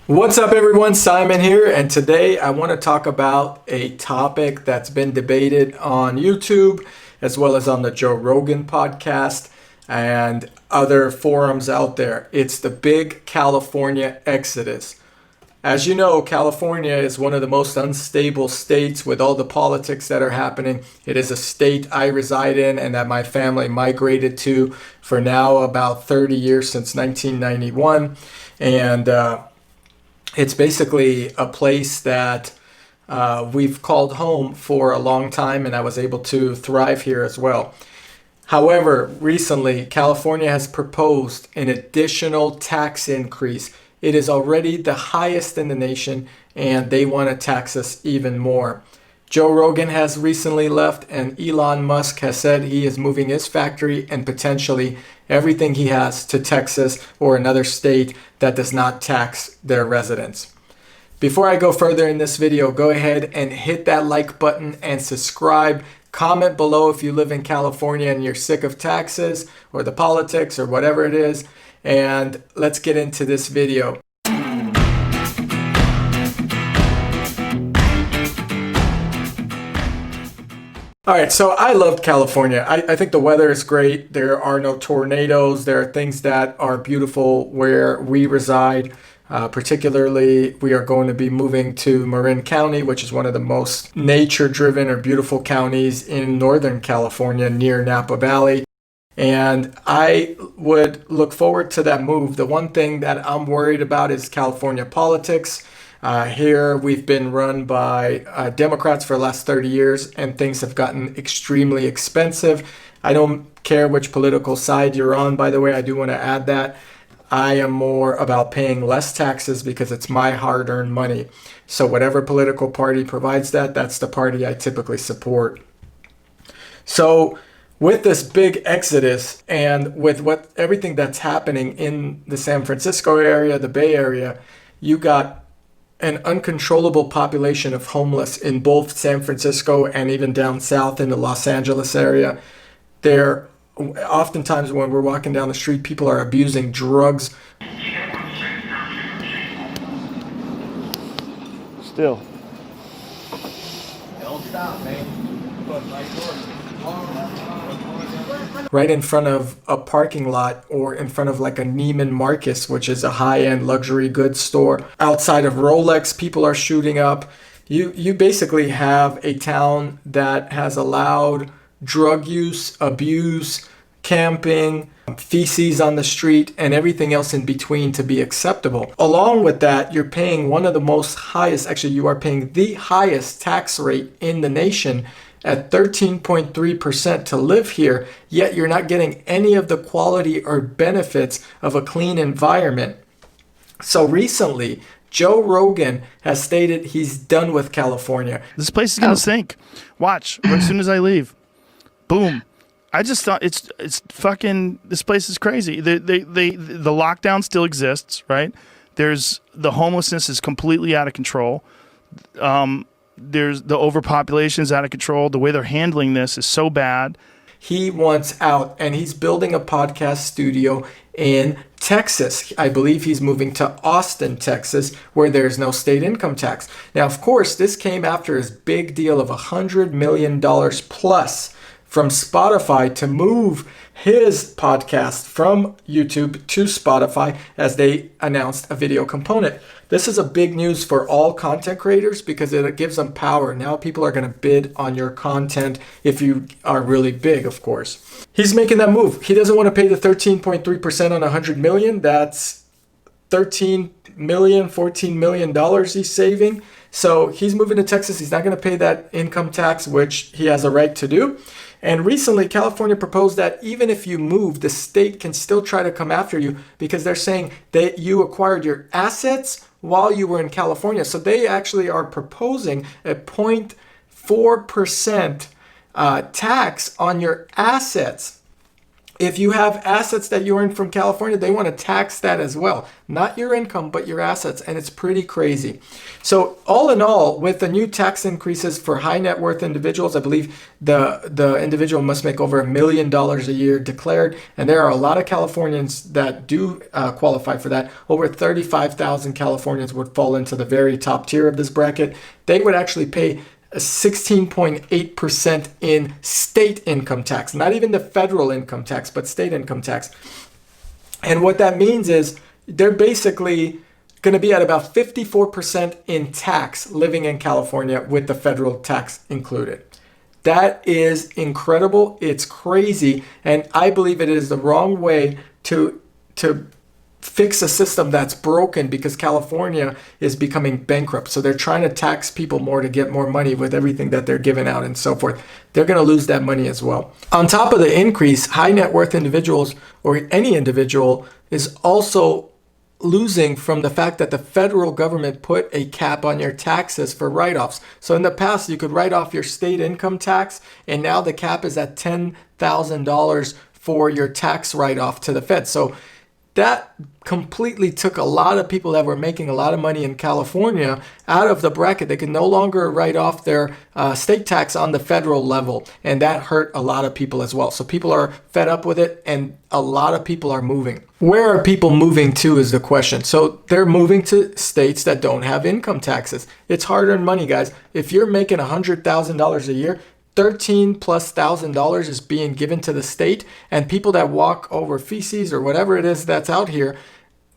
What's up, everyone? Simon here, and today I want to talk about a topic that's been debated on YouTube as well as on the Joe Rogan podcast and other forums out there. It's the big California exodus. As you know, California is one of the most unstable states with all the politics that are happening. It is a state I reside in and that my family migrated to for now about 30 years, since 1991. And it's basically a place that we've called home for a long time, and I was able to thrive here as well. However, recently, California has proposed an additional tax increase. It is already the highest in the nation, and they want to tax us even more. Joe Rogan has recently left, and Elon Musk has said he is moving his factory and potentially everything he has to Texas or another state that does not tax their residents. Before I go further in this video, go ahead and hit that like button and subscribe. Comment below if you live in California and you're sick of taxes or the politics or whatever it is. And let's get into this video. All right, so I love California. I think the weather is great. There are no tornadoes. There are things that are beautiful where we reside. Particularly, we are going to be moving to Marin County, which is one of the most nature-driven or beautiful counties in Northern California near Napa Valley. And I would look forward to that move. The one thing that I'm worried about is California politics. Here we've been run by Democrats for the last 30 years, and things have gotten extremely expensive. I don't care which political side you're on, by the way. I do want to add that. I am more about paying less taxes because it's my hard-earned money. So whatever political party provides that, that's the party I typically support. So with this big exodus and with everything that's happening in the San Francisco area, the Bay Area, you got an uncontrollable population of homeless in both San Francisco and even down south in the Los Angeles area. There, oftentimes when we're walking down the street, people are abusing drugs. Still. Don't stop, man. Right in front of a parking lot or in front of like a Neiman Marcus, which is a high-end luxury goods store. Outside of Rolex, people are shooting up. You basically have a town that has allowed drug use, abuse, camping, feces on the street, and everything else in between to be acceptable. Along with that, you're paying one of the most highest, actually you are paying the highest tax rate in the nation at 13.3% to live here, yet you're not getting any of the quality or benefits of a clean environment. So recently, Joe Rogan has stated he's done with California. This place is gonna sink. Watch. As soon as I leave, boom. I just thought it's fucking. This place is crazy. The lockdown still exists, right? There's the homelessness is completely out of control. There's the overpopulation is out of control. The way they're handling this is so bad. He wants out, and he's building a podcast studio in Texas. I believe he's moving to Austin, Texas, where there's no state income tax. Now, of course, this came after his big deal of $100 million plus from Spotify to move his podcast from YouTube to Spotify as they announced a video component. This is a big news for all content creators because it gives them power. Now people are going to bid on your content if you are really big, of course. He's making that move. He doesn't want to pay the 13.3% on $100 million. That's $13 million, $14 million he's saving. So he's moving to Texas. He's not going to pay that income tax, which he has a right to do. And recently, California proposed that even if you move, the state can still try to come after you because they're saying that you acquired your assets while you were in California. So they actually are proposing a 0.4% tax on your assets if you have assets that you earn from California, they want to tax that as well. Not your income, but your assets. And it's pretty crazy. So all in all, with the new tax increases for high net worth individuals, I believe the individual must make over $1 million a year declared. And there are a lot of Californians that do qualify for that. Over 35,000 Californians would fall into the very top tier of this bracket. They would actually pay 16.8% in state income tax, not even the federal income tax, but state income tax. And what that means is they're basically going to be at about 54% in tax living in California with the federal tax included. That is incredible. It's crazy. And I believe it is the wrong way to fix a system that's broken, because California is becoming bankrupt. So they're trying to tax people more to get more money with everything that they're giving out and so forth. They're going to lose that money as well. On top of the increase, high net worth individuals, or any individual, is also losing from the fact that the federal government put a cap on your taxes for write-offs. So in the past, you could write off your state income tax, and now the cap is at $10,000 for your tax write-off to the Fed. So that completely took a lot of people that were making a lot of money in California out of the bracket. They could no longer write off their state tax on the federal level, and that hurt a lot of people as well. So people are fed up with it, and a lot of people are moving. Where are people moving to is the question. So they're moving to states that don't have income taxes. It's hard-earned money, guys. If you're making $100,000 a year, $13,000+ is being given to the state, and people that walk over feces or whatever it is that's out here,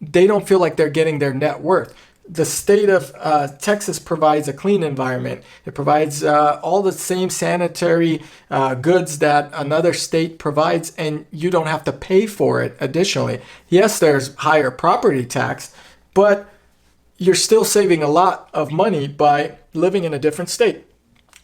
they don't feel like they're getting their net worth. The state of Texas provides a clean environment. It provides all the same sanitary goods that another state provides, and you don't have to pay for it additionally. Yes, there's higher property tax, but you're still saving a lot of money by living in a different state.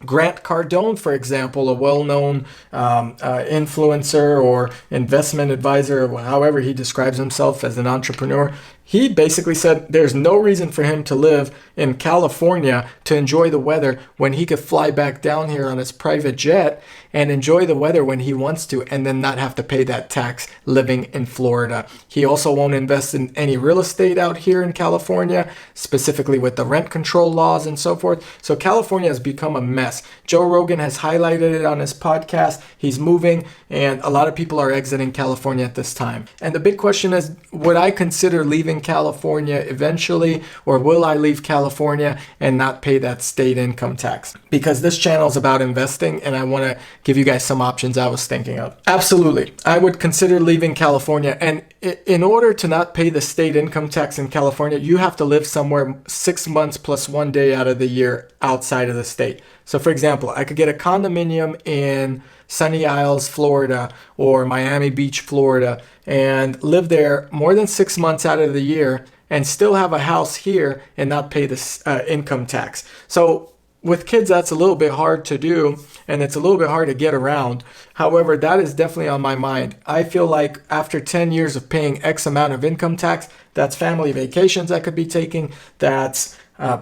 Grant Cardone, for example, a well-known influencer or investment advisor, or however he describes himself as an entrepreneur, he basically said there's no reason for him to live in California to enjoy the weather when he could fly back down here on his private jet and enjoy the weather when he wants to, and then not have to pay that tax living in Florida. He also won't invest in any real estate out here in California, specifically with the rent control laws and so forth. So California has become a mess. Joe Rogan has highlighted it on his podcast. He's moving, and a lot of people are exiting California at this time. And the big question is, would I consider leaving California eventually, or will I leave California and not pay that state income tax? Because this channel is about investing, and I want to give you guys some options I was thinking of. Absolutely, I would consider leaving California, and in order to not pay the state income tax in California, you have to live somewhere 6 months plus 1 day out of the year outside of the state. So for example, I could get a condominium in Sunny Isles, Florida, or Miami Beach, Florida, and live there more than 6 months out of the year and still have a house here and not pay this income tax. So with kids, that's a little bit hard to do, and it's a little bit hard to get around. However, that is definitely on my mind. I feel like after 10 years of paying X amount of income tax, that's family vacations I could be taking, that's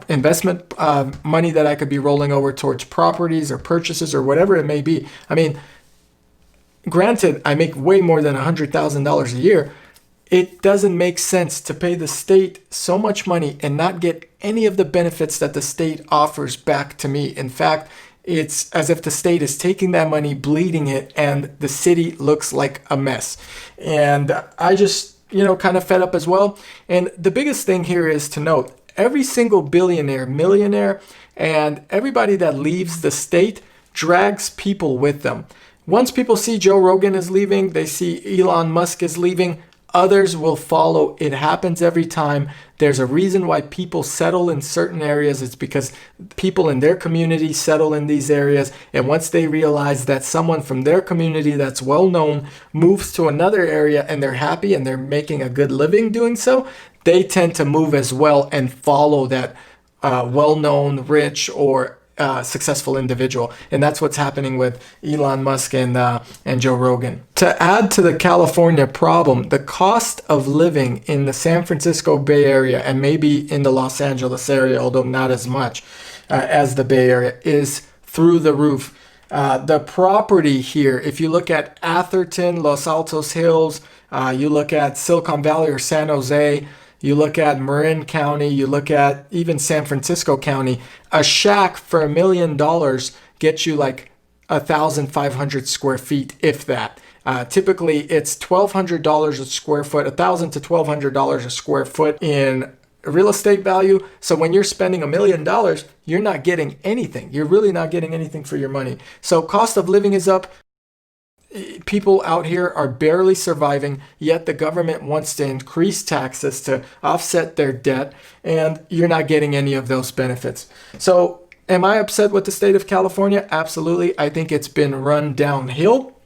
investment money that I could be rolling over towards properties or purchases or whatever it may be. I mean, granted, I make way more than $100,000 a year. It doesn't make sense to pay the state so much money and not get any of the benefits that the state offers back to me. In fact, it's as if the state is taking that money, bleeding it, and the city looks like a mess. And I just, kind of fed up as well. And the biggest thing here is to note, every single billionaire, millionaire, and everybody that leaves the state drags people with them. Once people see Joe Rogan is leaving, they see Elon Musk is leaving, others will follow. It happens every time. There's a reason why people settle in certain areas. It's because people in their community settle in these areas. And once they realize that someone from their community that's well known moves to another area and they're happy and they're making a good living doing so, they tend to move as well and follow that well-known, rich, or successful individual. And that's what's happening with Elon Musk and Joe Rogan. To add to the California problem, the cost of living in the San Francisco Bay Area and maybe in the Los Angeles area, although not as much as the Bay Area, is through the roof. The property here, if you look at Atherton, Los Altos Hills, you look at Silicon Valley or San Jose, you look at Marin County, you look at even San Francisco County, a shack for $1 million gets you like 1,500 square feet, if that. Typically, it's $1,200 a square foot, $1,000 to $1,200 a square foot in real estate value. So when you're spending $1 million, you're not getting anything. You're really not getting anything for your money. So cost of living is up. People out here are barely surviving, yet the government wants to increase taxes to offset their debt, and you're not getting any of those benefits. So am I upset with the state of California? Absolutely. I think it's been run downhill.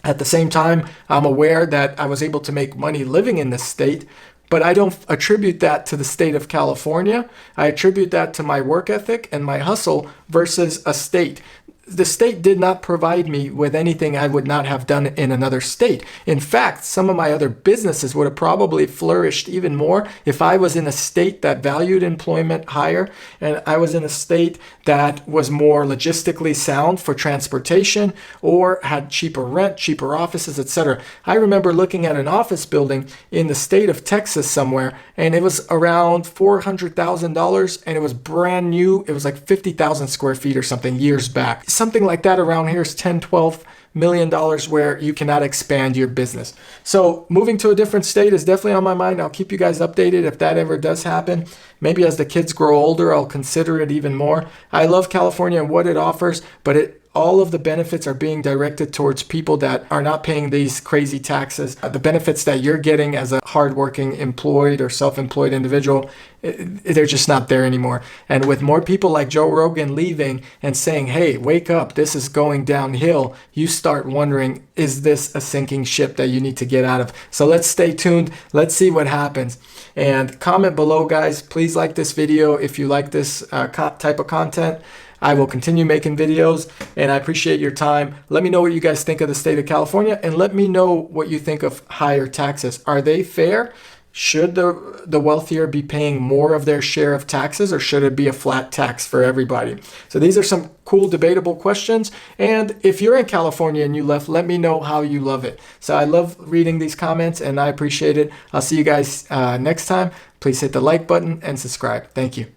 At the same time, I'm aware that I was able to make money living in this state, but I don't attribute that to the state of California. I attribute that to my work ethic and my hustle versus a state. The state did not provide me with anything I would not have done in another state. In fact, some of my other businesses would have probably flourished even more if I was in a state that valued employment higher, and I was in a state that was more logistically sound for transportation or had cheaper rent, cheaper offices, etc. I remember looking at an office building in the state of Texas somewhere, and it was around $400,000, and it was brand new. It was like 50,000 square feet or something years back. Something like that around here is $10, $12 million where you cannot expand your business. So moving to a different state is definitely on my mind. I'll keep you guys updated if that ever does happen. Maybe as the kids grow older, I'll consider it even more. I love California and what it offers, but all of the benefits are being directed towards people that are not paying these crazy taxes. The benefits that you're getting as a hardworking employed or self-employed individual, they're just not there anymore. And with more people like Joe Rogan leaving and saying, hey, wake up, this is going downhill, you start wondering, is this a sinking ship that you need to get out of? So let's stay tuned. Let's see what happens. And comment below, guys. Please like this video if you like this type of content. I will continue making videos, and I appreciate your time. Let me know what you guys think of the state of California, and let me know what you think of higher taxes. Are they fair? Should the wealthier be paying more of their share of taxes, or should it be a flat tax for everybody? So these are some cool debatable questions. And if you're in California and you left, let me know how you love it. So I love reading these comments, and I appreciate it. I'll see you guys next time. Please hit the like button and subscribe. Thank you.